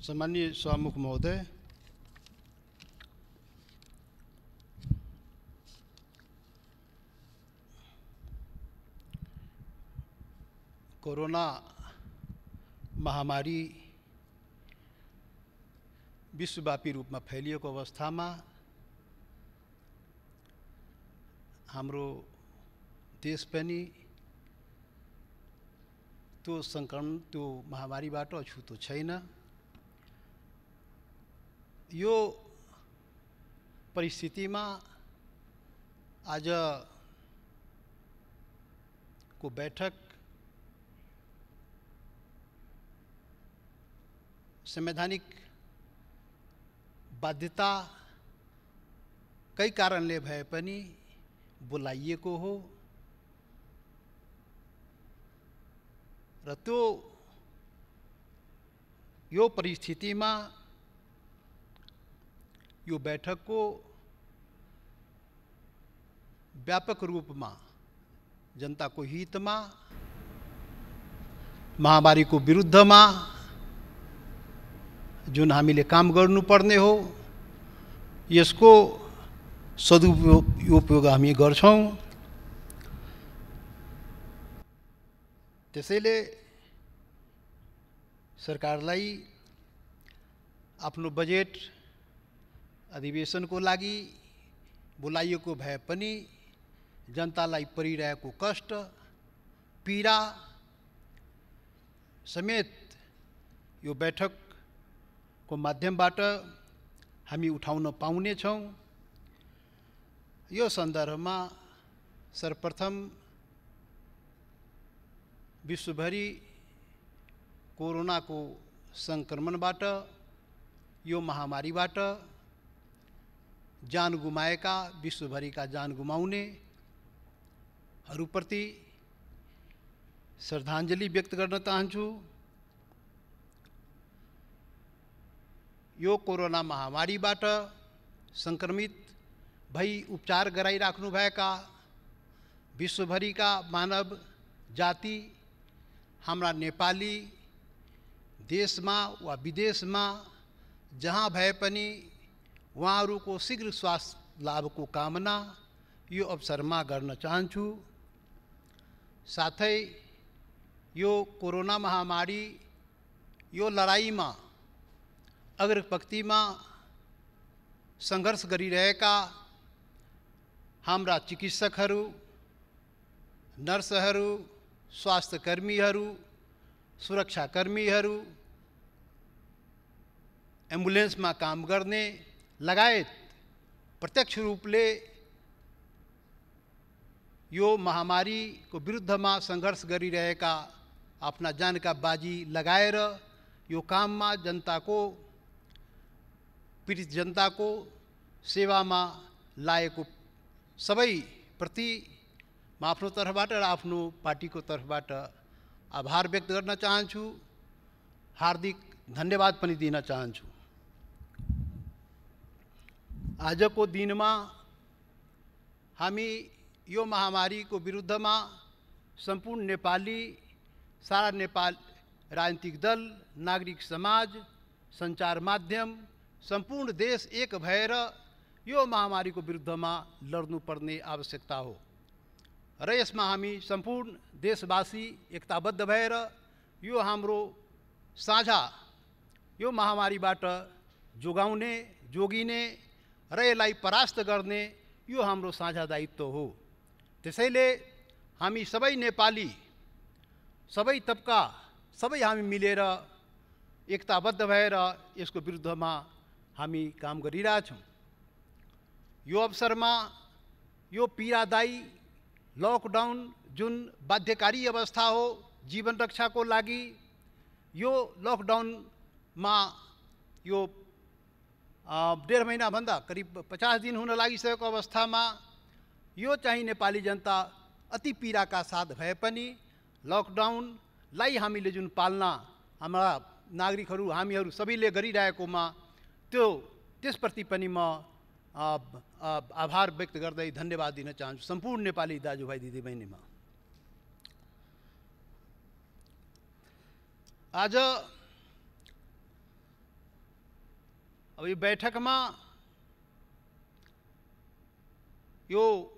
सम्माननीय सभामुख महोदय, कोरोना महामारी विश्वव्यापी रूपमा फैलिएको अवस्थामा हाम्रो देश पनि त्यो संक्रमण त्यो महामारीबाट अछुतो छैन। यो परिस्थितिमा आज को बैठक संवैधानिक बाध्यता कई कारणले भए पनि बोलाइएको हो र त्यो यो परिस्थितिमा यो बैठकको व्यापक रूपमा जनताको हितमा महामारीको विरुद्धमा जुन हामीले काम गर्नुपर्ने हो यसको सदुपयोग हामी गर्छौं। त्यसैले सरकारलाई आफ्नो बजेट अधिवेशनको लागि बोलाइएको भए पनि जनतालाई परिरहेको कष्ट पीडा समेत यो बैठकको माध्यमबाट हामी उठाउन पाउने छौं। यो सन्दर्भमा सर्वप्रथम विश्वभरि कोरोनाको संक्रमणबाट यो महामारीबाट जान गुमाएका विश्वभरिका जान गुमाउनेहरूप्रति श्रद्धाञ्जली व्यक्त गर्न चाहन्छु। यो कोरोना महामारीबाट संक्रमित भई उपचार गराइराख्नुभएका विश्वभरिका मानव जाति हाम्रा नेपाली देशमा वा विदेशमा जहाँ भए पनि उहाँहरूको शीघ्र स्वास्थ्य लाभको कामना यो अवसरमा गर्न चाहन्छु। साथै यो कोरोना महामारी यो लडाईँमा अग्रपंक्तिमा संघर्ष गरिरहेका हाम्रा चिकित्सकहरू, नर्सहरू, स्वास्थ्यकर्मीहरू, सुरक्षाकर्मीहरू, एम्बुलेन्समा काम गर्ने लगायत प्रत्यक्ष रूपले यो महामारीको विरुद्धमा संघर्ष गरिरहेका आफ्ना जानका बाजी लगाएर यो काममा जनताको पीडित जनताको सेवामा लागेको सबै प्रति म आफ्नो तर्फबाट र आफ्नो पार्टीको तर्फबाट आभार व्यक्त गर्न चाहन्छु, हार्दिक धन्यवाद पनि दिन चाहन्छु। आजको दिनमा हामी यो महामारीको विरुद्धमा सम्पूर्ण नेपाली, सारा नेपाल राजनीतिक दल, नागरिक समाज, सञ्चार माध्यम, सम्पूर्ण देश एक भएर यो महामारीको विरुद्धमा लड्नुपर्ने आवश्यकता हो र यसमा हामी सम्पूर्ण देशवासी एकताबद्ध भएर यो हाम्रो साझा यो महामारीबाट जोगिने र यसलाई परास्त गर्ने यो हाम्रो साझा दायित्व हो। त्यसैले हामी सबै नेपाली, सबै तबका, सबै हामी मिलेर एकताबद्ध भएर यसको विरुद्धमा हामी काम गरिरहेछौं। यो अवसरमा यो पीडादायी लकडाउन जुन बाध्यकारी अवस्था हो जीवन रक्षाको लागि, यो लकडाउनमा यो 1.5 महिनाभन्दा करिब 50 दिन हुन लागिसकेको अवस्थामा यो चाहिँ नेपाली जनता अति पीडाका साथ भए पनि लकडाउनलाई हामीले जुन पालना हाम्रा नागरिकहरू हामीहरू सबैले गरिरहेकोमा त्यसप्रति पनि म आभार व्यक्त गर्दै धन्यवाद दिन चाहन्छु सम्पूर्ण नेपाली दाजुभाइ दिदीबहिनीमा। आज अब यो बैठकमा यो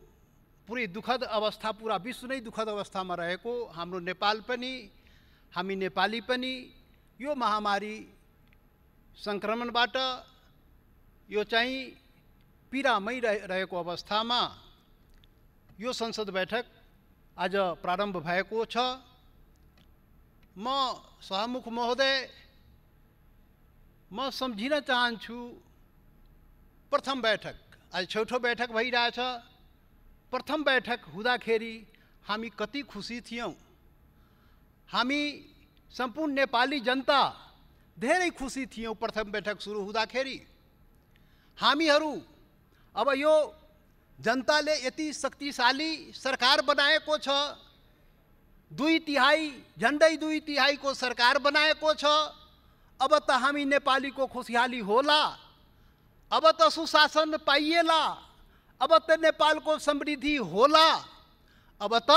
पुरै दुःखद अवस्था, पुरा विश्व नै दुःखद अवस्थामा रहेको, हाम्रो नेपाल पनि, हामी नेपाली पनि यो महामारी संक्रमणबाट यो चाहिँ पीडामै रहेको अवस्थामा यो संसद बैठक आज प्रारम्भ भएको छ। म सभामुख महोदय, म सम्झिन चाहन्छु, प्रथम बैठक, आज छौथो बैठक भइरहेछ। प्रथम बैठक हुँदाखेरि हामी कति खुसी थियौँ। हामी सम्पूर्ण नेपाली जनता धेरै खुसी थियौँ प्रथम बैठक सुरु हुँदाखेरि। हामीहरू अब यो जनताले यति शक्तिशाली सरकार बनाएको छ, 2/3 झन्डै 2/3 को सरकार बनाएको छ। अब त हामी नेपालीको खुसियाली होला, अब त सुशासन पाइएला, अब त नेपालको समृद्धि होला, अब त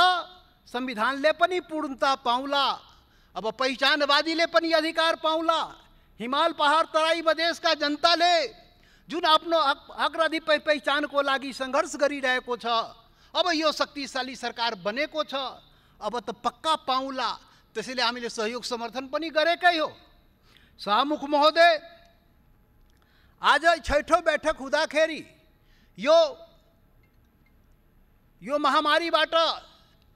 संविधानले पनि पूर्णता पाउला, अब पहिचानवादीले पनि अधिकार पाउला। हिमाल पहाड तराई मधेसका जनताले जुन आफ्नो हक र पहिचानको लागि सङ्घर्ष गरिरहेको छ, अब यो शक्तिशाली सरकार बनेको छ, अब त पक्का पाउला। त्यसैले हामीले सहयोग समर्थन पनि गरेकै हो। सभामुख महोदय, आज छैठौँ बैठक हुँदाखेरि यो महामारीबाट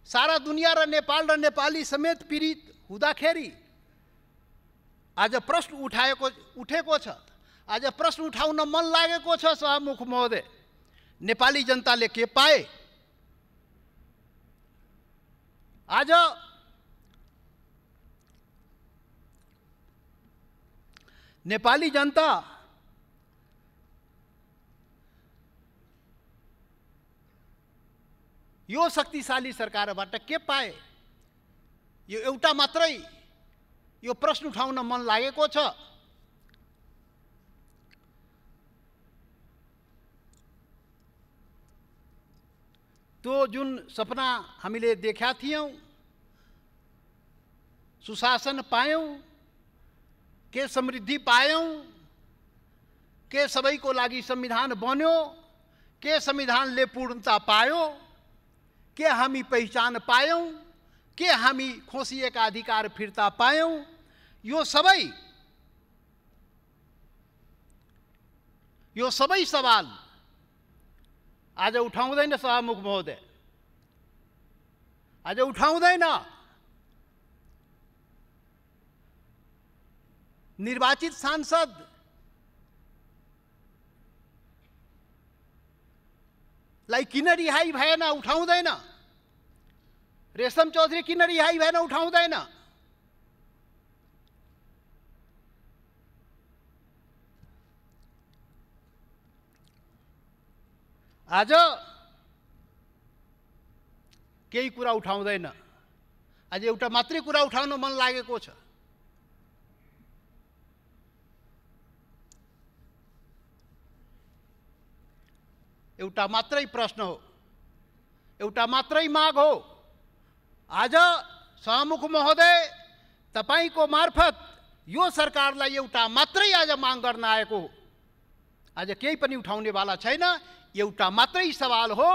सारा दुनिया र नेपाल र नेपाली समेत पीडित हुँदाखेरि आज प्रश्न उठेको छ। आज प्रश्न उठाउन मन लागेको छ सभामुख महोदय, नेपाली जनताले के पाए? आज नेपाली जनता यो शक्तिशाली सरकारबाट के पाए? यो एउटा मात्रै यो प्रश्न उठाउन मन लागेको छ। त्यो जुन सपना हामीले देखा थियौँ, सुशासन पायौँ, के समृद्धि पायौँ, के सबैको लागि संविधान बन्यो, के संविधानले पूर्णता पायो, के हामी पहिचान पायौँ, के हामी खोसिएका अधिकार फिर्ता पायौँ, यो सबै सवाल आज उठाउँदैन सभामुख महोदय, आज उठाउँदैन। निर्वाचित सांसद लाई किन रिहाई भएन? उठाउँदैन। रेशम चौधरी किन रिहाई भएन? उठाउँदैन। आज केही कुरा उठाउँदैन। आज एउटा मात्रै कुरा उठाउन मन लागेको छ। एउटा मात्रै प्रश्न हो, एउटा मात्रै माग हो। आज सभामुख महोदय, तपाईको मार्फत यो सरकारलाई एउटा मात्रै आज माग गर्न आएको हो। आज केही पनि उठाउनेवाला छैन। एउटा मात्रै सवाल हो,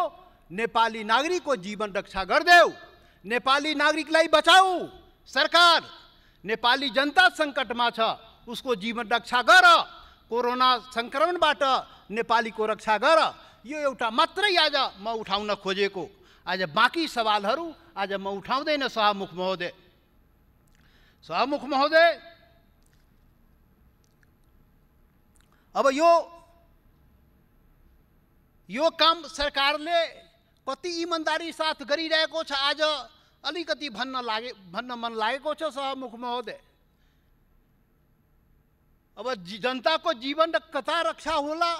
नेपाली नागरिकको जीवन रक्षा गरिदेऊ, नेपाली नागरिकलाई बचाऊ। सरकार, नेपाली जनता सङ्कटमा छ, उसको जीवन रक्षा गर, कोरोना सङ्क्रमणबाट नेपालीको रक्षा गर। यो एउटा मात्रै आज म उठाउन खोजेको। आज बाँकी सवालहरू आज म उठाउँदैन सभामुख महोदय। सभामुख महोदय, अब यो काम सरकारले कति इमानदारी साथ गरिरहेको छ, आज अलिकति भन्न मन लागेको छ सभामुख महोदय। अब जनताको जीवन कता रक्षा होला,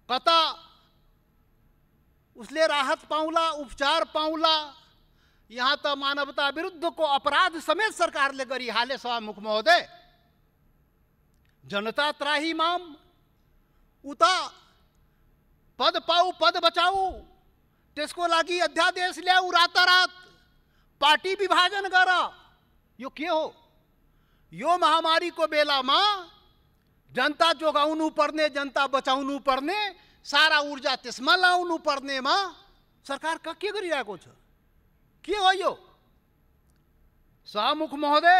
कता उसले राहत पाउला, उपचार पाउला। यहाँ त मानवता विरुद्धको अपराध समेत सरकारले गरिहाले सभामुख महोदय। जनता त्राहिमाम, उता पद पाऊ पद बचाऊ, त्यसको लागि अध्यादेश ल्याऊ, रातारात पार्टी विभाजन गर। यो के हो? यो महामारीको बेलामा जनता जोगाउनु पर्ने, जनता बचाउनु पर्ने, सारा ऊर्जा त्यसमा लाउनु पर्नेमा सरकार के गरिरहेको छ? के हो यो? सभामुख महोदय,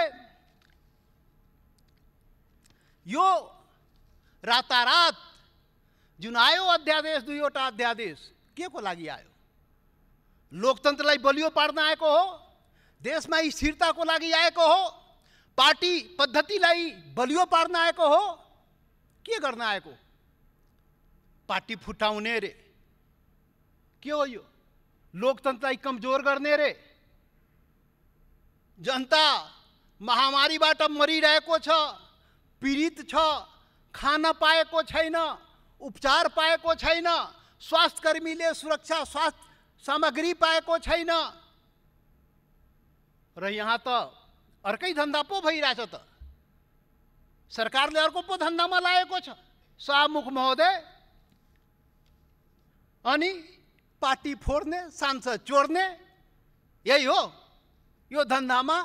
यो रातारात जुन आयो अध्यादेश, 2वटा अध्यादेश के को लागि आयो? लोकतन्त्रलाई बलियो पार्न आएको हो, देशमा स्थिरताको लागि आएको हो, पार्टी पद्धतिलाई बलियो पार्न आएको हो, के गर्न आएको? पार्टी फुटाउने रे? के हो यो? लोकतन्त्रलाई कमजोर गर्ने रे? जनता महामारीबाट मरिरहेको छ, पीडित छ, खान पाएको छैन, उपचार पाएको छैन, स्वास्थ्य कर्मीले सुरक्षा स्वास्थ्य सामग्री पाएको छैन, र यहाँ त अर्कै धन्दा पो भइरहेछ त। सरकारले अर्को पो धन्दामा लागेको छ सभामुख महोदय। अनि पार्टी फोड्ने, सांसद चोर्ने, यही हो यो धन्दामा?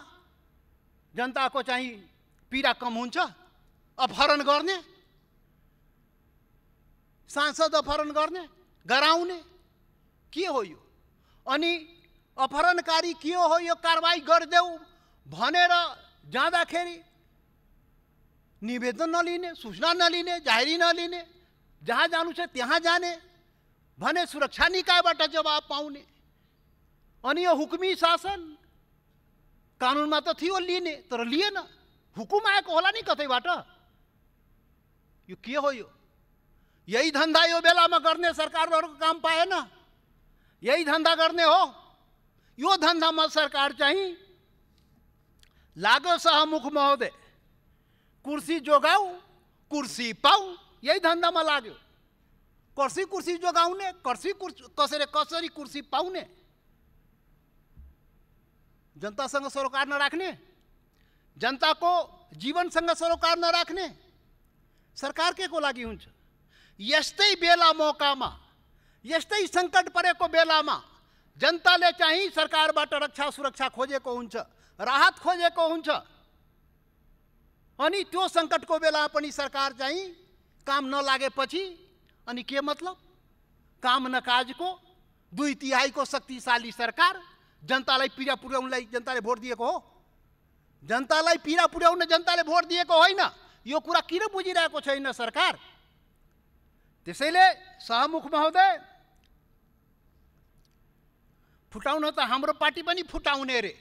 जनताको चाहिँ पीडा कम हुन्छ? अपहरण गर्ने, सांसद अपहरण गर्ने, गराउने, के हो यो? अनि अपहरणकारी के हो यो कारवाही गरिदेऊ भनेर जाँदाखेरि निवेदन नलिने, सूचना नलिने, जाहेरी नलिने, जहाँ जानु छ त्यहाँ जाने भने सुरक्षा निकायबाट जवाब पाउने। अनि यो हुकुमी शासन कानुनमा त थियो लिने, तर लिएन, हुकुम आएको होला नि कतैबाट। यो के हो यो? यही धन्दा यो बेलामा गर्ने सरकारहरूको काम पाएन, यही धन्दा गर्ने हो। यो धन्दामा सरकार चाहिँ लाग्यो सभामुख महोदय, कुर्सी जोगाऊ, कुर्सी पाऊ, यही धन्दामा लाग्यो। कुर्सी जोगाउने, कसरी कुर्सी पाउने? जनतासँग सरोकार नराख्ने, जनताको जीवनसँग सरोकार नराख्ने सरकार के को लागि हुन्छ? यस्तै बेला मौकामा, यस्तै सङ्कट परेको बेलामा जनताले चाहिँ सरकारबाट रक्षा सुरक्षा खोजेको हुन्छ, राहत खोजेको हुन्छ। अनि त्यो सङ्कटको बेला पनि सरकार चाहिँ काम नलागेपछि अनि के मतलब? काम नकाजको 2/3 शक्तिशाली सरकार जनतालाई पीडा पुर्याउनलाई जनताले भोट दिएको हो। जनतालाई पीडा पुर्याउन जनताले भोट दिएको होइन। यो कुरा किन बुझिरहेको छैन सरकार? त्यसैले सभामुख महोदय, फुटाउन त हाम्रो पार्टी पनि फुटाउने रे,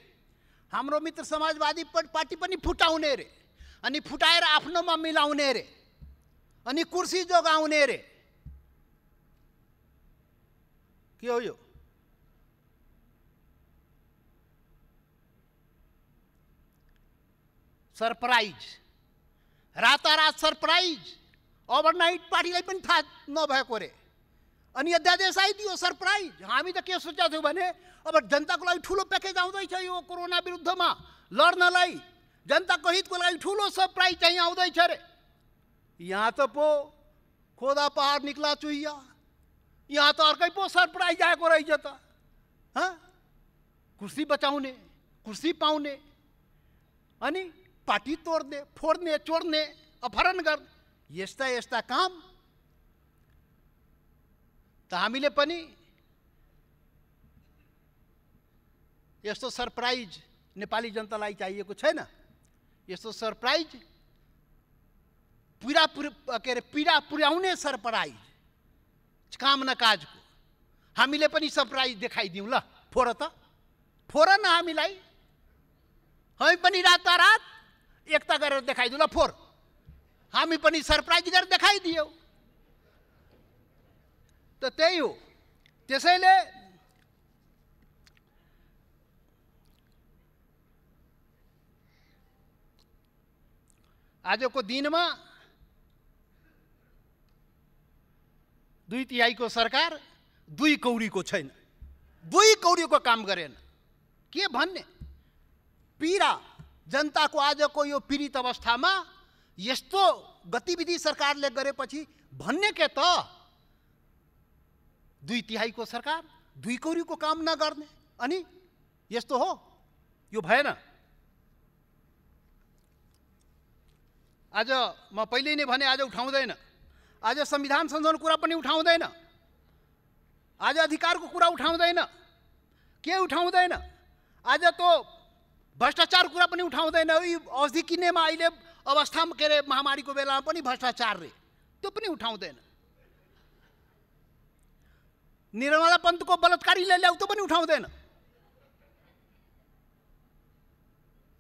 हाम्रो मित्र समाजवादी पार्टी पनि फुटाउने रे, अनि फुटाएर आफ्नोमा मिलाउने रे, अनि कुर्सी जोगाउने रे। के हो यो? सरप्राइज, रातारात सरप्राइज, ओभरनाइट पार्टीलाई पनि थाहा नभएको रे। अनि अध्यादेश आइदियो, सरप्राइज। हामी त के सोचेको थियौँ भने अब जनताको लागि ठुलो प्याकेज आउँदैछ यो कोरोना विरुद्धमा लड्नलाई, जनताको हितको लागि ठुलो सरप्राइज चाहिँ आउँदैछ रे। यहाँ त पो खोदा पहाड निक्ला चुहिया, यहाँ त अर्कै पो सरप्राइज आएको रहेछ त। कुर्सी बचाउने, कुर्सी पाउने, अनि पार्टी तोड्ने, फोड्ने, चोर्ने, अपहरण गर्ने, यस्ता यस्ता काम त हामीले पनि यस्तो सरप्राइज नेपाली जनतालाई चाहिएको छैन। यस्तो सरप्राइज पीडा पुर्याउने सरप्राइज, काम नकाजको हामीले पनि सरप्राइज देखाइदिउँ ल। फोर त फोर न हामीलाई, हामी पनि रातारात एकता गरेर देखाइदिउँ ल। फोर, हामी पनि सरप्राइज गरेर देखाइदियौँ त, त्यही हो। त्यसैले आजको दिनमा 2/3 सरकार 2 कौडीको छैन, 2 कौडीको काम गरेन। के भन्ने? पीडा जनताको आजको यो पीडित अवस्थामा यस्तो गतिविधि सरकारले गरेपछि भन्ने के त? 2/3 सरकार 2 कौडीको काम नगर्ने, अनि यस्तो हो? यो भएन। आज म पहिल्यै नै भने आज उठाउँदैन, आज संविधान संशोधन कुरा पनि उठाउँदैन, आज अधिकारको कुरा उठाउँदैन, के उठाउँदैन, आज तो भ्रष्टाचार कुरा पनि उठाउँदैन। औषधि किन्नेमा अहिले अवस्थामा के अरे महामारीको बेलामा पनि भ्रष्टाचार रे, त्यो पनि उठाउँदैन। निर्मला पन्तको बलात्कारीले ल्याउ त्यो पनि उठाउँदैन।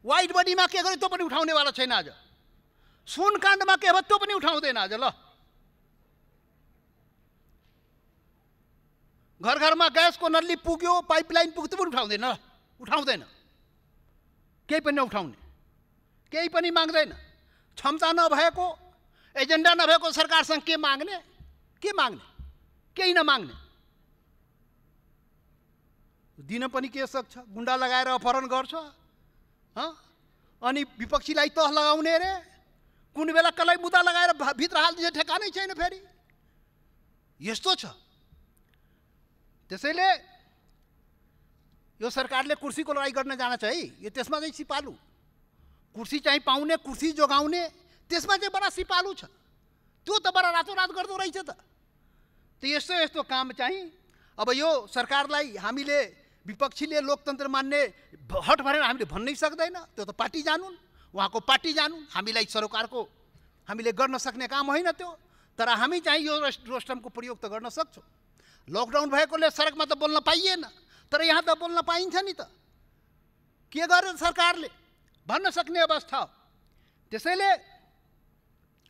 व्हाइट बडीमा के गर्यो त्यो पनि उठाउनेवाला छैन। आज सुन काण्डमा के भयो त्यो पनि उठाउँदैन। आज ल घर घरमा ग्यासको नल्ली पुग्यो, पाइपलाइन पुग्यो त्यो पनि उठाउँदैन, उठाउँदैन, केही पनि नउठाउने, केही पनि माग्दैन। क्षमता नभएको, एजेन्डा नभएको सरकारसँग के माग्ने, केही नमाग्ने। दिन पनि के सक्छ, गुन्डा लगाएर अपहरण गर्छ, अनि विपक्षीलाई तह लगाउने रे, कुन बेला कसलाई मुद्दा लगाएर भित्र हाल्दिन्छ ठेकानै छैन। फेरि यस्तो छ। त्यसैले यो सरकारले कुर्सीको लडाइँ गर्न जान छ है, यो त्यसमा चाहिँ सिपालु। कुर्सी चाहिँ पाउने, कुर्सी जोगाउने, त्यसमा चाहिँ बडा सिपालु छ। त्यो त बडा रातोरात गर्दो रहेछ त। यस्तो यस्तो काम चाहिँ अब यो सरकारलाई हामीले विपक्षीले लोकतन्त्र मान्ने हट भनेर हामीले भन्नै सक्दैन। त्यो त पार्टी जानुन्, उहाँको पार्टी जानुन्, हामीलाई सरकारको हामीले गर्न सक्ने काम होइन त्यो। तर हामी चाहिँ यो रोस्टमको प्रयोग त गर्न सक्छौँ। लकडाउन भएकोले सडकमा त बोल्न पाइएन, तर यहाँ त बोल्न पाइन्छ नि त। के गर्यो सरकारले भन्न सक्ने अवस्था हो। त्यसैले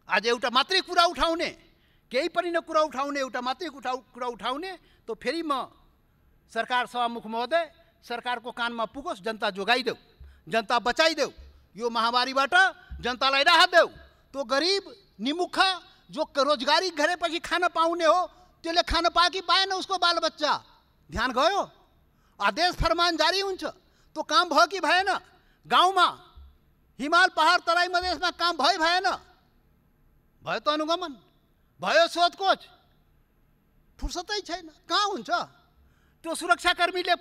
आज एउटा मात्रै कुरा उठाउने, केही पनि न कुरा उठाउने, एउटा मात्रै कुरा उठाउने, त फेरि म सरकार सभामुख महोदय, सरकारको कानमा पुगोस्, जनता जोगाइदेऊ, जनता बचाइदेऊ, यो महामारीबाट जनतालाई राहत देऊ। त्यो गरिब निमुखा जो रोजगारी गरेपछि खान पाउने हो, त्यसले खान पायो कि पाएन, उसको बालबच्चा ध्यान गयो। आदेश फरमान जारी हुन्छ, त्यो काम भयो कि भएन। गाउँमा हिमाल पहाड तराई मधेसमा काम भयो भएन, भयो त अनुगमन, भयो सोधखोज, फुर्सदै छैन, कहाँ हुन्छ। त्यो सुरक्षाकर्मीले,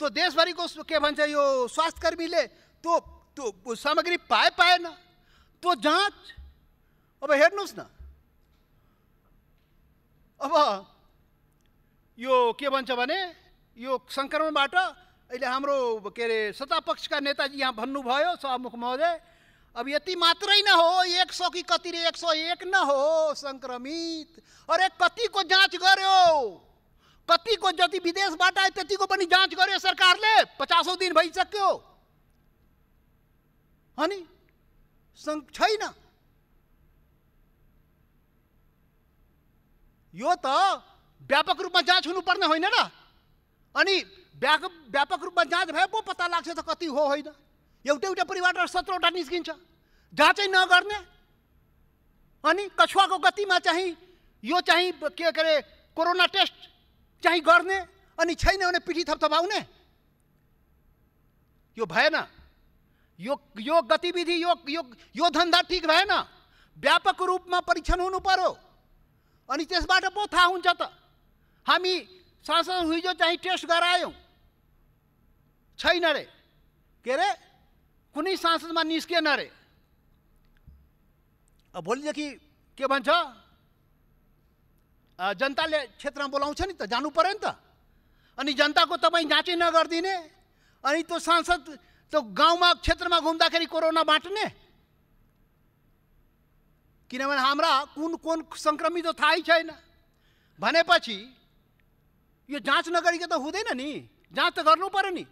त्यो देशभरिको के भन्छ यो स्वास्थ्यकर्मीले त्यो सामग्री पाएन, त्यो जाँच। अब हेर्नुहोस् न, अब यो के भन्छ भने यो सङ्क्रमणबाट अहिले हाम्रो के अरे सत्तापक्षका नेताजी यहाँ भन्नुभयो, सभामुख महोदय, अब यति मात्रै न हो, 100 कि कति रे 101 न हो सङ्क्रमित। अरे कतिको जाँच गर्यो, कतिको जति विदेशबाट आए त्यतिको पनि जाँच गर्यो सरकारले। 50औं दिन भइसक्यो, अनि छैन। यो त व्यापक रूपमा जाँच हुनुपर्ने होइन र? अनि व्यापक रूपमा जाँच भए पो पत्ता लाग्छ त कति हो होइन। एउटा परिवारबाट 17वटा निस्किन्छ, जाँचै नगर्ने। अनि कछुवाको गतिमा चाहिँ यो चाहिँ के अरे कोरोना टेस्ट चाहिँ गर्ने, अनि छैन भने पिठी थपथपाउने। यो भएन, यो गतिविधि, यो धन्दा ठिक भएन। व्यापक रूपमा परीक्षण हुनु पर्यो, अनि त्यसबाट पो थाहा हुन्छ त। हामी सांसद हिजो चाहिँ टेस्ट गरायौँ, छैन रे, के अरे कुनै सांसदमा निस्किएन रे। अब भोलिदेखि के भन्छ, जनताले क्षेत्रमा बोलाउँछ नि त, जानु पर्यो नि त। अनि जनताको तपाईँ जाँचै नगरिदिने, अनि त्यो सांसद त्यो गाउँमा क्षेत्रमा घुम्दाखेरि कोरोना बाँट्ने। किनभने हाम्रा कुन सङ्क्रमित त थाहै छैन भनेपछि यो जाँच नगरिकन त हुँदैन नि, जाँच त गर्नु पर्यो नि।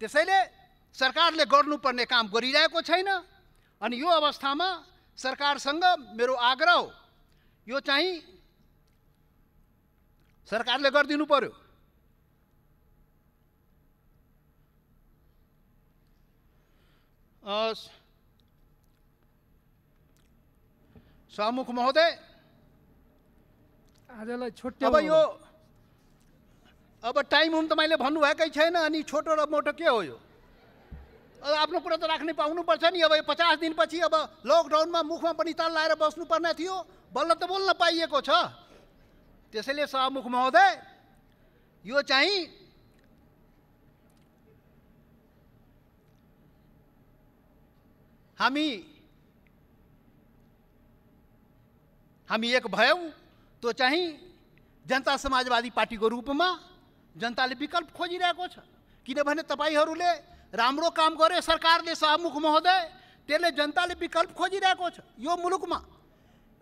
त्यसैले सरकारले गर्नुपर्ने काम गरिरहेको छैन। अनि यो अवस्थामा सरकारसँग मेरो आग्रह हो, यो चाहिँ सरकारले गरिदिनु पर्यो। सभामुख महोदय, आजलाई छोटो अब यो अब टाइम हुन तपाईँले भन्नुभएकै छैन, अनि छोटो र मोटो के हो यो? अब आफ्नो कुरा त राख्नै पाउनुपर्छ नि। अब 50 दिनपछि अब लकडाउनमा मुखमा पनि ताल लाएर बस्नुपर्ने थियो, बल्ल त बोल्न पाइएको छ। त्यसैले सभामुख महोदय, यो चाहिँ हामी हामी एक भयौँ तो चाहिँ जनता समाजवादी पार्टीको रूपमा जनताले विकल्प खोजिरहेको छ। किनभने तपाईहरूले राम्रो काम गरे सरकारले, शाहमुख महोदय, त्यसले जनताले विकल्प खोजिरहेको छ। यो मुलुकमा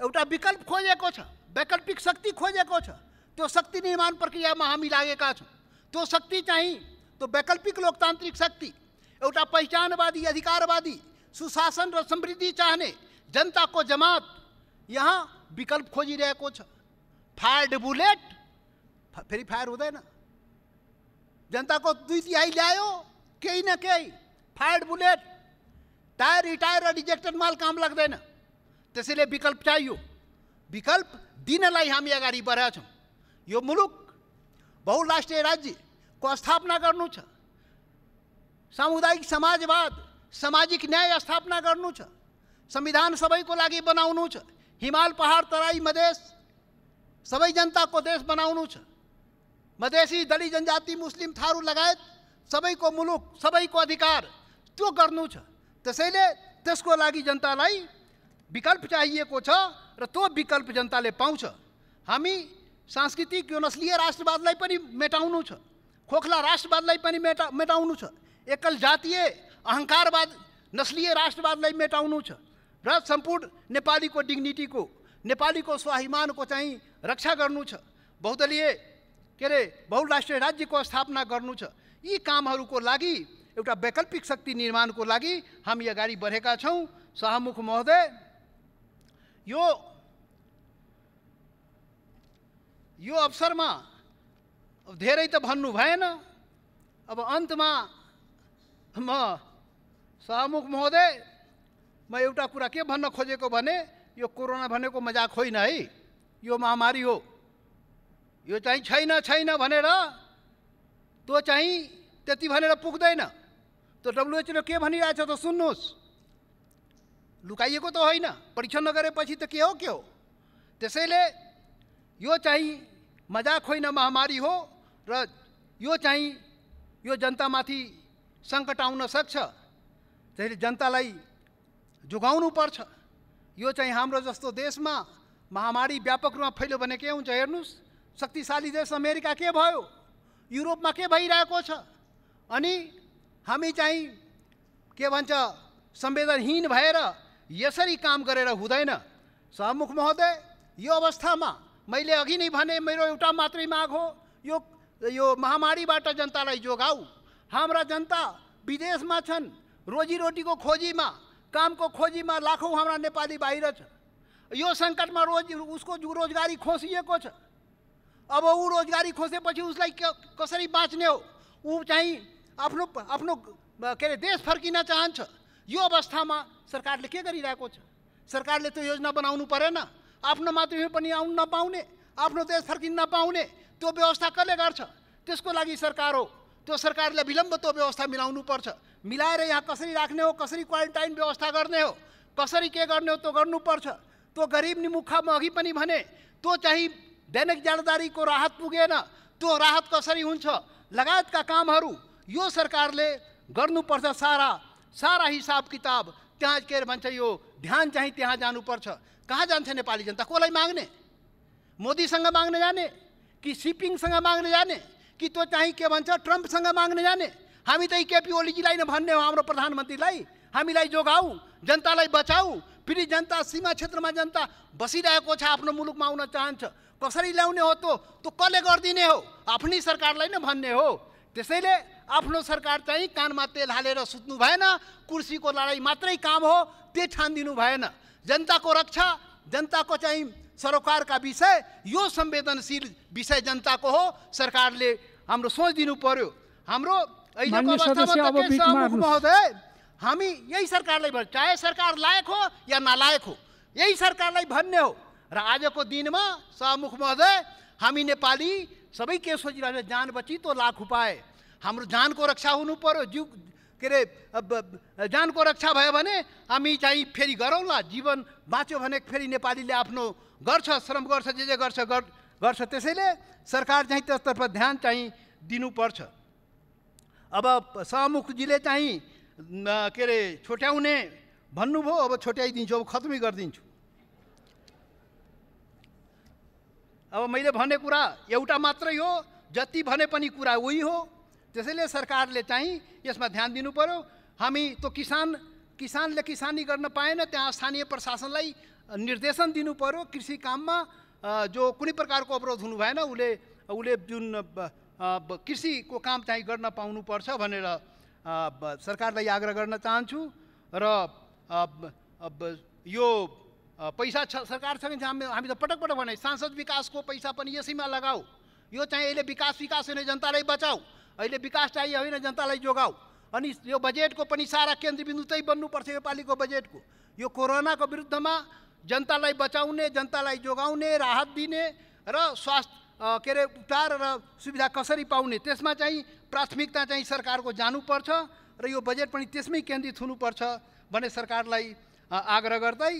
एउटा विकल्प खोजेको छ, वैकल्पिक शक्ति खोजेको छ। त्यो शक्ति निर्माण प्रक्रियामा हामी लागेका छौँ। त्यो शक्ति चाहिँ त्यो वैकल्पिक लोकतान्त्रिक शक्ति, एउटा पहिचानवादी, अधिकारवादी, सुशासन र समृद्धि चाहने जनताको जमात यहाँ विकल्प खोजिरहेको छ। फायर्ड बुलेट फेरि फायर हुँदैन। जनताको 2/3 ल्यायो, केही न केही फायर्ड बुलेट, टायर रिटायर र रिजेक्टेड माल काम लाग्दैन। त्यसैले विकल्प चाहियो। विकल्प दिनलाई हामी अगाडि बढेका छौँ। यो मुलुक बहुराष्ट्रिय राज्यको स्थापना गर्नु छ, सामुदायिक समाजवाद, सामाजिक न्याय स्थापना गर्नु छ, संविधान सबैको लागि बनाउनु छ, हिमाल पहाड तराई मधेस सबै जनताको देश बनाउनु छ, मधेसी, दलित जनजाति, मुस्लिम, थारू लगायत सबैको मुलुक, सबैको अधिकार त्यो गर्नु छ। त्यसैले त्यसको लागि जनतालाई विकल्प चाहिएको छ र त्यो विकल्प जनताले पाउँछ। हामी सांस्कृतिक यो नस्लीय राष्ट्रवादलाई पनि मेटाउनु छ, खोखला राष्ट्रवादलाई पनि मेटाउनु छ, एकल जातीय अहङ्कारवाद नस्लीय राष्ट्रवादलाई मेटाउनु छ र सम्पूर्ण नेपालीको डिग्निटीको, नेपालीको स्वाभिमानको चाहिँ रक्षा गर्नु छ। बहुदलीय बहुराष्ट्रिय राज्यको स्थापना गर्नु छ। यी कामहरूको लागि एउटा वैकल्पिक शक्ति निर्माणको लागि हामी अगाडि बढेका छौँ। शाहमुख महोदय, यो अवसरमा धेरै त भन्नु भएन। अब अन्तमा म शाहमुख महोदय, म एउटा कुरा के भन्न खोजेको भने यो कोरोना भनेको मजाक होइन है। यो महामारी हो। यो चाहिँ छैन भनेर त्यो चाहिँ त्यति भनेर पुग्दैन। त्यो WHO के भनिरहेछ त सुन्नुहोस्। लुकाइएको त होइन, परीक्षण नगरेपछि त के हो। त्यसैले यो चाहिँ मजाक होइन, महामारी हो र यो चाहिँ यो जनतामाथि सङ्कट आउन सक्छ। त्यसैले जनतालाई जोगाउनु पर्छ। यो चाहिँ हाम्रो जस्तो देशमा महामारी व्यापक रूपमा फैल्यो भने के हुन्छ हेर्नुहोस्। शक्तिशाली देश अमेरिका के भयो, युरोपमा के भइरहेको छ। अनि हामी चाहिँ के भन्छ संवेदनहीन भएर यसरी काम गरेर हुँदैन। शाहमुख महोदय, यो अवस्थामा मैले अघि नै भने मेरो एउटा मात्रै माग हो, यो महामारीबाट जनतालाई जोगाऊ। हाम्रा जनता विदेशमा छन्, रोजीरोटीको खोजीमा, कामको खोजीमा लाखौँ हाम्रा नेपाली बाहिर छ। यो सङ्कटमा उसको रोजगारी खोसिएको छ। अब ऊ रोजगारी खोसेपछि उसलाई कसरी बाँच्ने हो। ऊ चाहिँ आफ्नो देश फर्किन चाहन्छ। यो अवस्थामा सरकारले के गरिरहेको छ। सरकारले त्यो योजना बनाउनु परेन। आफ्नो मातृभूमि पनि आउन नपाउने, आफ्नो देश फर्किन नपाउने त्यो व्यवस्था कसले गर्छ। त्यसको लागि सरकार हो। त्यो सरकारले विलम्ब त्यो व्यवस्था मिलाउनु पर्छ। मिलाएर यहाँ कसरी राख्ने हो, कसरी क्वारेन्टाइन व्यवस्था गर्ने हो, कसरी के गर्ने हो त्यो गर्नुपर्छ। त्यो गरिब निमुखा म अघि पनि भने त्यो चाहिँ दैनिक जालदारीको राहत पुगेन, त्यो राहत कसरी हुन्छ लगायतका कामहरू यो सरकारले गर्नुपर्छ। सारा हिसाब किताब त्यहाँ के भन्छ यो ध्यान चाहिँ त्यहाँ जानुपर्छ। कहाँ जान्छ नेपाली जनता? कसलाई माग्ने? मोदीसँग माग्न जाने कि सिपिङसँग माग्न जाने कि त्यो चाहिँ के भन्छ ट्रम्पसँग माग्न जाने? हामी त केपी ओलीजीलाई नै भन्ने हो, हाम्रो प्रधानमन्त्रीलाई हामीलाई जोगाऊ, जनतालाई बचाऊ। फेरि जनता सीमा क्षेत्रमा जनता बसिरहेको छ, आफ्नो मुलुकमा आउन चाहन्छ। कसरी ल्याउने हो त्यो कसले गरिदिने हो? आफ्नै सरकारलाई नै भन्ने हो। त्यसैले आफ्नो सरकार चाहिँ कानमा तेल हालेर सुत्नु भएन। कुर्सीको लडाइँ मात्रै काम हो, त्यो ठानिदिनु भएन। जनताको रक्षा, जनताको चाहिँ सरोकारका विषय, यो संवेदनशील विषय जनताको हो। सरकारले हाम्रो सोच दिनु पर्यो। हाम्रो अहिलेको अवस्थामा महोदय, हामी यही सरकारलाई भन्छ, चाहे सरकार लायक हो या नालायक हो, यही सरकारलाई भन्ने हो। र आजको दिनमा शाहमुख महोदय, हामी नेपाली सबै के सोचिरहेको छ, जान बची तो लाख उपाय। हाम्रो जानको रक्षा हुनु पर्यो। जीव जानको रक्षा भयो भने हामी चाहिँ फेरि गरौँला। जीवन बाँच्यो भने फेरि नेपालीले आफ्नो गर्छ, श्रम गर्छ, जे गर्छ। त्यसैले सरकार चाहिँ त्यसतर्फ ध्यान चाहिँ दिनुपर्छ। अब शाहमुखजीले चाहिँ छोट्याउने भन्नुभयो। अब छोट्याइदिन्छु, अब खत्मै गरिदिन्छु। अब मैले भने कुरा एउटा मात्रै हो, जति भने पनि कुरा उही हो। त्यसैले सरकारले चाहिँ यसमा ध्यान दिनु पर्यो। हामी त किसानले किसानी गर्न पाएन, त्यहाँ स्थानीय प्रशासनलाई निर्देशन दिनु पर्यो। कृषि काममा जो कुनै प्रकारको अवरोध हुनु भएन, उसले जुन कृषिको काम चाहिँ गर्न पाउनुपर्छ भनेर सरकारलाई आग्रह गर्न चाहन्छु। र यो पैसा सरकारसँग हामी त पटक पटक भने सांसद विकासको पैसा पनि यसैमा लगाऊ। यो चाहिँ अहिले विकास होइन, जनतालाई बचाऊ। अहिले विकास चाहिए होइन, जनतालाई जोगाऊ। अनि यो बजेटको पनि सारा केन्द्रबिन्दु त्यही बन्नुपर्छ। यो पालिको बजेटको यो कोरोनाको विरुद्धमा जनतालाई बचाउने, जनतालाई जोगाउने, राहत दिने र स्वास्थ्य के अरे उपचार र सुविधा कसरी पाउने, त्यसमा चाहिँ प्राथमिकता चाहिँ सरकारको जानुपर्छ र यो बजेट पनि त्यसमै केन्द्रित हुनुपर्छ भन्ने सरकारलाई आग्रह गर्दै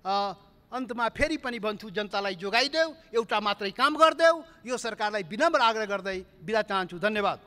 अन्तमा फेरि पनि भन्छु, जनतालाई जोगाइदेऊ, एउटा मात्रै काम गरिदेऊ। यो सरकारलाई विनम्र आग्रह गर्दै बिदा चाहन्छु। धन्यवाद।